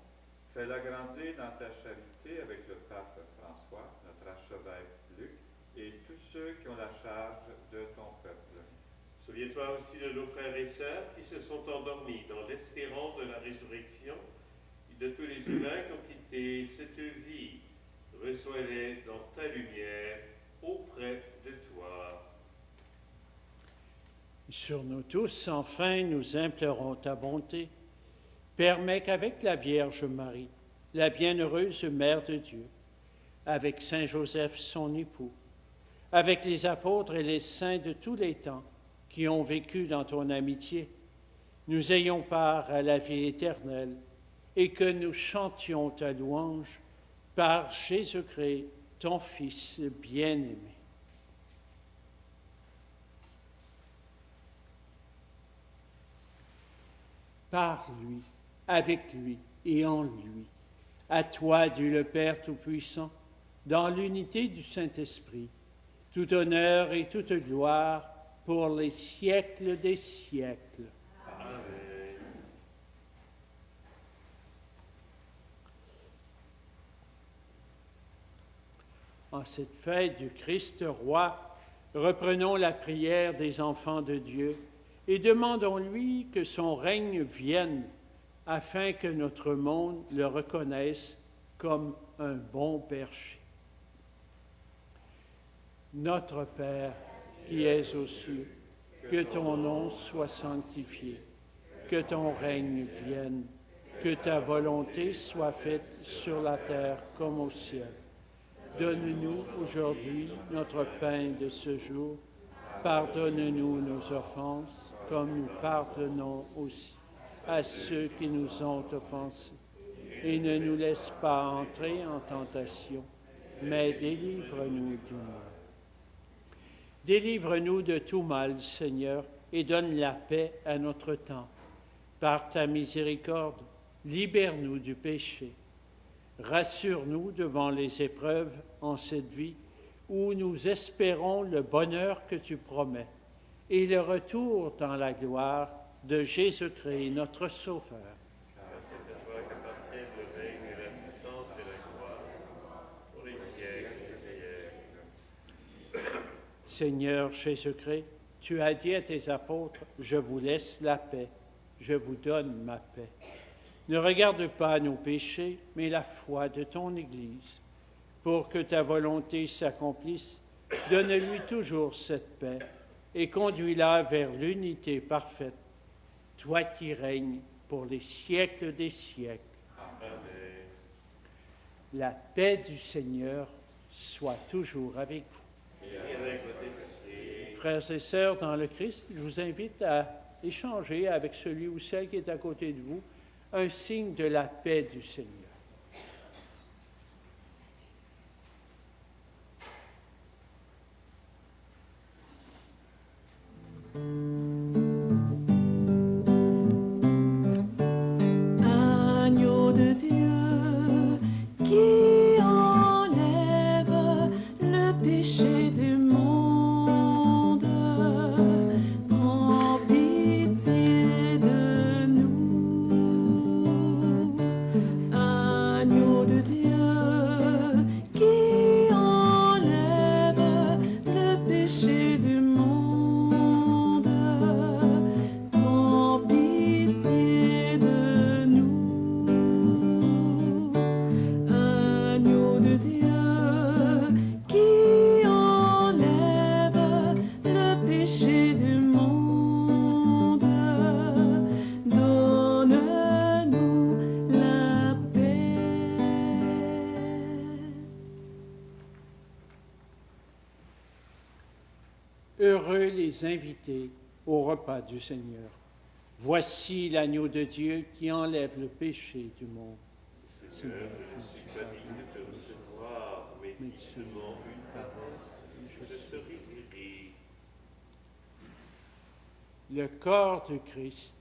Fais-la grandir dans ta charité avec le pape François, notre archevêque Luc, et tous ceux qui ont la charge de ton peuple. Souviens-toi aussi de nos frères et sœurs qui se sont endormis dans l'espérance de la résurrection et de tous les humains qui ont quitté cette vie. Reçois-les dans ta lumière auprès de toi. Sur nous tous, enfin, nous implorons ta bonté. Permets qu'avec la Vierge Marie, la bienheureuse Mère de Dieu, avec Saint Joseph, son époux, avec les apôtres et les saints de tous les temps qui ont vécu dans ton amitié, nous ayons part à la vie éternelle et que nous chantions ta louange par Jésus-Christ, ton Fils bien-aimé. Par lui, avec lui et en lui, à toi, Dieu le Père Tout-Puissant, dans l'unité du Saint-Esprit, tout honneur et toute gloire pour les siècles des siècles. Amen. En cette fête du Christ roi, reprenons la prière des enfants de Dieu et demandons-lui que son règne vienne afin que notre monde le reconnaisse comme un bon berger. Notre Père, qui es aux cieux, que ton nom soit sanctifié, que ton règne vienne, que ta volonté soit faite sur la terre comme au ciel. Donne-nous aujourd'hui notre pain de ce jour. Pardonne-nous nos offenses, comme nous pardonnons aussi à ceux qui nous ont offensés. Et ne nous laisse pas entrer en tentation, mais délivre-nous du mal. Délivre-nous de tout mal, Seigneur, et donne la paix à notre temps. Par ta miséricorde, libère-nous du péché. Rassure-nous devant les épreuves en cette vie où nous espérons le bonheur que tu promets et le retour dans la gloire de Jésus-Christ, notre Sauveur. Car c'est à toi qu'appartiennent le règne et la puissance et la gloire pour les siècles des siècles. Seigneur Jésus-Christ, tu as dit à tes apôtres, « Je vous laisse la paix, je vous donne ma paix. » Ne regarde pas nos péchés, mais la foi de ton Église. Pour que ta volonté s'accomplisse, donne-lui toujours cette paix et conduis-la vers l'unité parfaite, toi qui règnes pour les siècles des siècles. Amen. La paix du Seigneur soit toujours avec vous. Et avec votre esprit. Frères et sœurs dans le Christ, je vous invite à échanger avec celui ou celle qui est à côté de vous un signe de la paix du Seigneur. Agneau de Dieu qui enlève le péché du monde, prends pitié de nous. Heureux les invités au repas du Seigneur. Voici l'agneau de Dieu qui enlève le péché du monde. Seigneur, je ne suis pas digne de te recevoir, mais dis seulement une parole, je serai guéri. Le corps de Christ.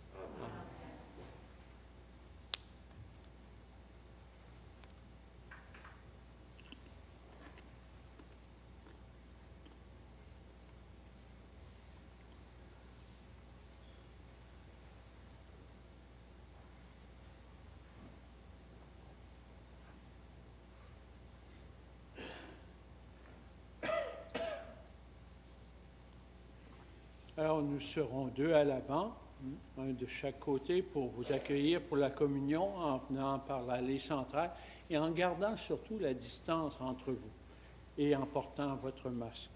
Alors, nous serons deux à l'avant, un de chaque côté, pour vous accueillir pour la communion en venant par l'allée centrale et en gardant surtout la distance entre vous et en portant votre masque.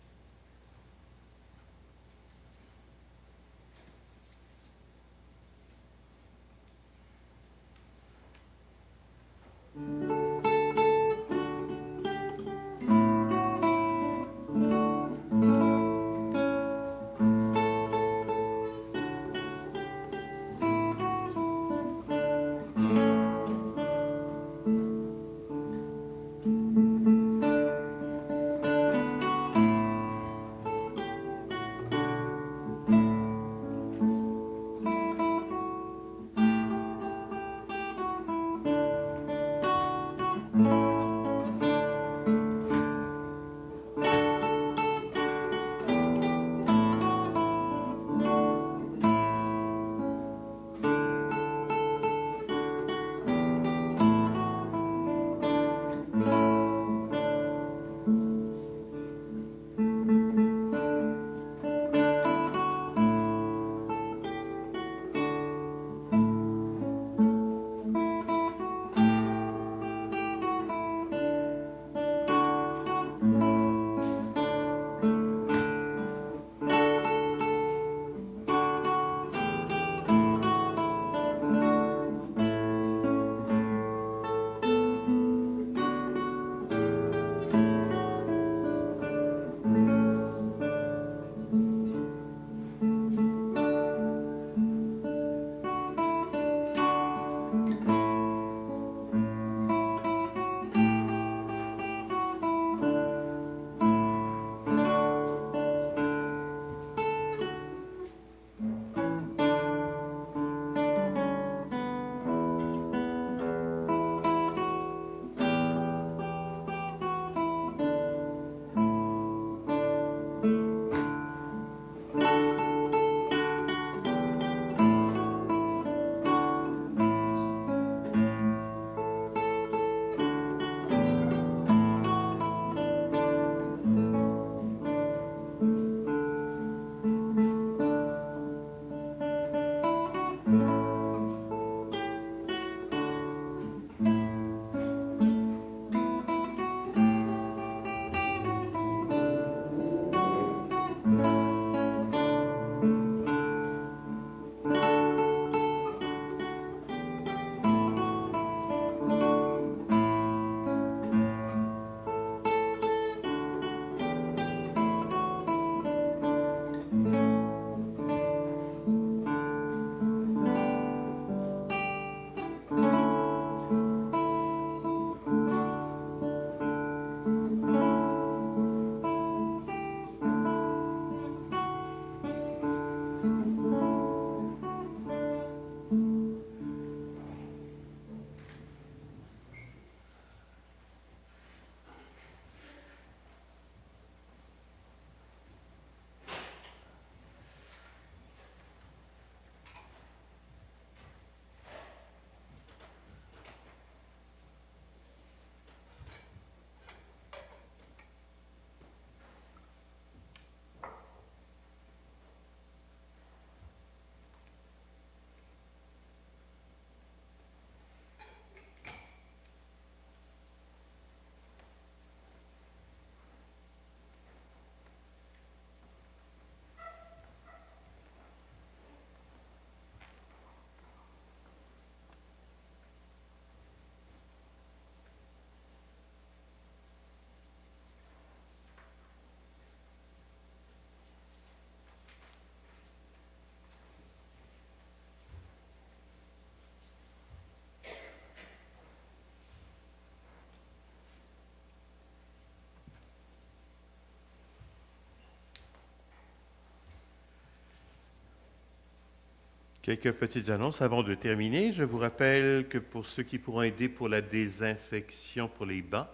Quelques petites annonces avant de terminer. Je vous rappelle que pour ceux qui pourront aider pour la désinfection pour les bancs,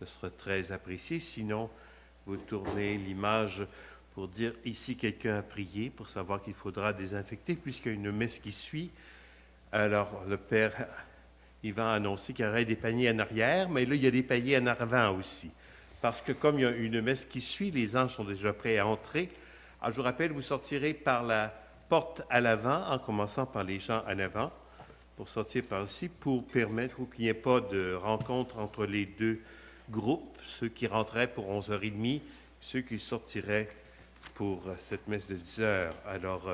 ce sera très apprécié. Sinon, vous tournez l'image pour dire ici quelqu'un a prié, pour savoir qu'il faudra désinfecter, puisqu'il y a une messe qui suit. Alors, le Père, il va annoncer qu'il y aurait des paniers en arrière, mais là, il y a des paniers en avant aussi. Parce que comme il y a une messe qui suit, les anges sont déjà prêts à entrer. Alors, je vous rappelle, vous sortirez par la porte à l'avant, en commençant par les gens en avant, pour sortir par ici, pour permettre qu'il n'y ait pas de rencontre entre les deux groupes, ceux qui rentraient pour 11h30, ceux qui sortiraient pour cette messe de 10h. Alors,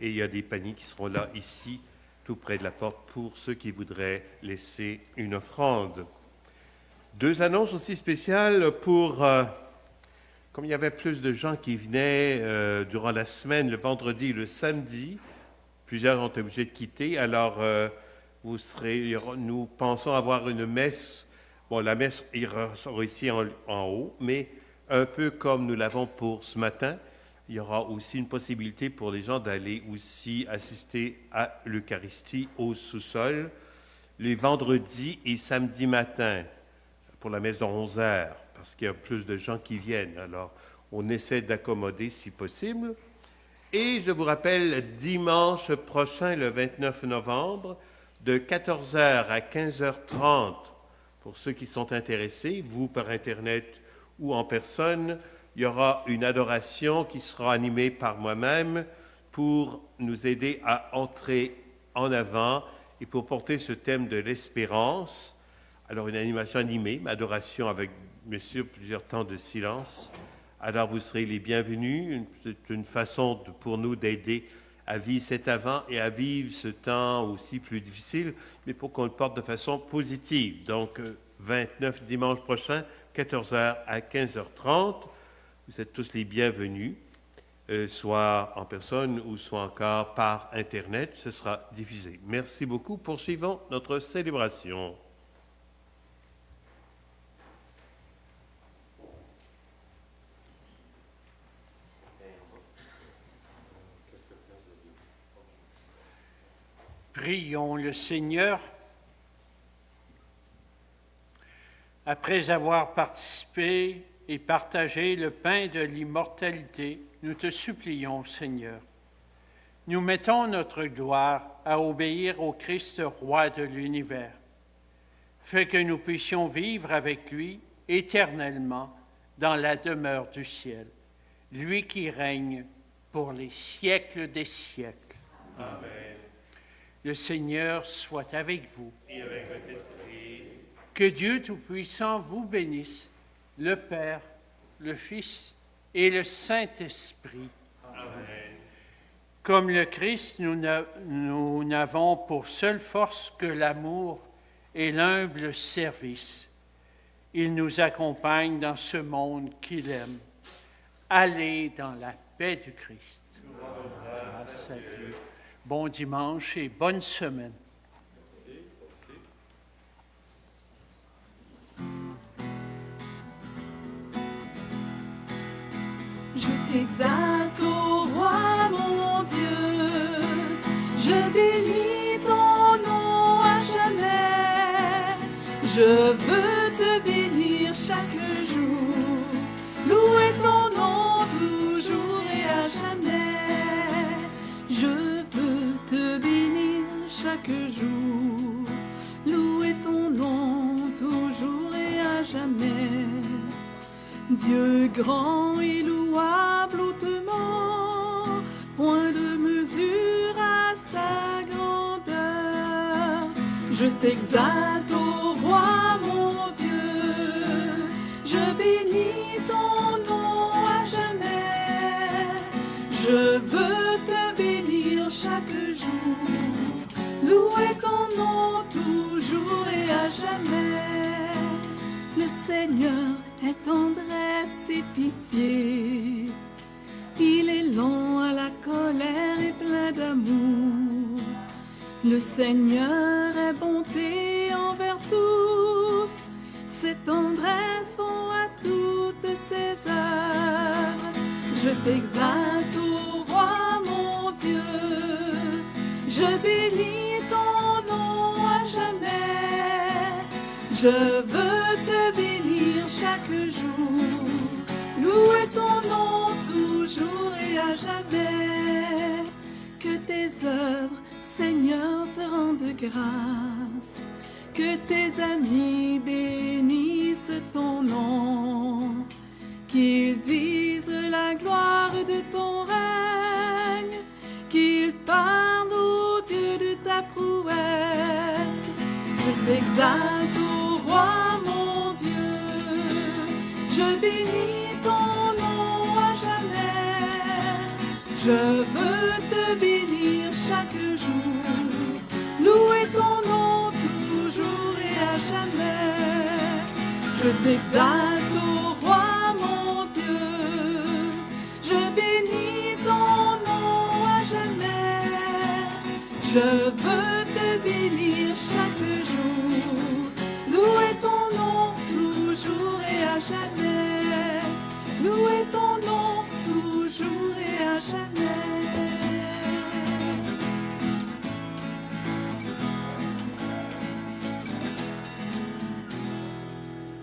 et il y a des paniers qui seront là, ici, tout près de la porte, pour ceux qui voudraient laisser une offrande. 2 annonces aussi spéciales pour... Comme il y avait plus de gens qui venaient durant la semaine, le vendredi et le samedi, plusieurs ont été obligés de quitter. Alors, nous pensons avoir une messe. Bon, la messe sera ici en haut, mais un peu comme nous l'avons pour ce matin, il y aura aussi une possibilité pour les gens d'aller aussi assister à l'Eucharistie au sous-sol les vendredis et samedis matins pour la messe de 11h. Parce qu'il y a plus de gens qui viennent. Alors, on essaie d'accommoder si possible. Et je vous rappelle, dimanche prochain, le 29 novembre, de 14h à 15h30, pour ceux qui sont intéressés, vous par Internet ou en personne, il y aura une adoration qui sera animée par moi-même pour nous aider à entrer en avant et pour porter ce thème de l'espérance. Alors, une animation animée, une adoration avec bien sûr plusieurs temps de silence. Alors vous serez les bienvenus. C'est une façon pour nous d'aider à vivre cet avant et à vivre ce temps aussi plus difficile, mais pour qu'on le porte de façon positive. Donc 29 dimanche prochain, 14h à 15h30. Vous êtes tous les bienvenus, soit en personne ou soit encore par Internet. Ce sera diffusé. Merci beaucoup. Poursuivons notre célébration. Prions le Seigneur. Après avoir participé et partagé le pain de l'immortalité, nous te supplions, Seigneur. Nous mettons notre gloire à obéir au Christ roi de l'univers. Fais que nous puissions vivre avec lui éternellement dans la demeure du ciel, lui qui règne pour les siècles des siècles. Amen. Le Seigneur soit avec vous. Et avec votre esprit. Que Dieu Tout-Puissant vous bénisse, le Père, le Fils et le Saint-Esprit. Amen. Comme le Christ, nous n'avons pour seule force que l'amour et l'humble service. Il nous accompagne dans ce monde qu'il aime. Allez dans la paix du Christ. Grâce à Dieu. Bon dimanche et bonne semaine. Je t'exalte, ô roi mon Dieu, je bénis ton nom à jamais. Je veux te bénir chaque jour, louer ton nom toujours et à jamais. Je veux te bénir chaque jour, louer ton nom toujours et à jamais. Dieu grand et louable hautement, point de mesure à sa grandeur. Je t'exalte, ô roi mon Dieu, je bénis ton nom à jamais. Je veux te bénir chaque jour, louer ton nom toujours et à jamais. Le Seigneur est tendresse et pitié, il est lent à la colère et plein d'amour. Le Seigneur est bonté envers tous, ses tendresses vont à toutes ses œuvres. Je t'exalte, ô roi mon Dieu, je Je veux te bénir chaque jour, louer ton nom toujours et à jamais. Que tes œuvres, Seigneur, te rendent grâce, que tes amis bénissent ton nom, qu'ils disent la gloire de ton règne, qu'ils parlent au Dieu de ta prouesse. Je t'exalte, ô roi mon Dieu, je bénis ton nom à jamais. Je veux te bénir chaque jour, louer ton nom toujours et à jamais. Je t'exalte, ô roi mon Dieu, je bénis ton nom à jamais. Je veux te bénir chaque jour, louer ton nom toujours et à jamais. Louer ton nom toujours et à jamais.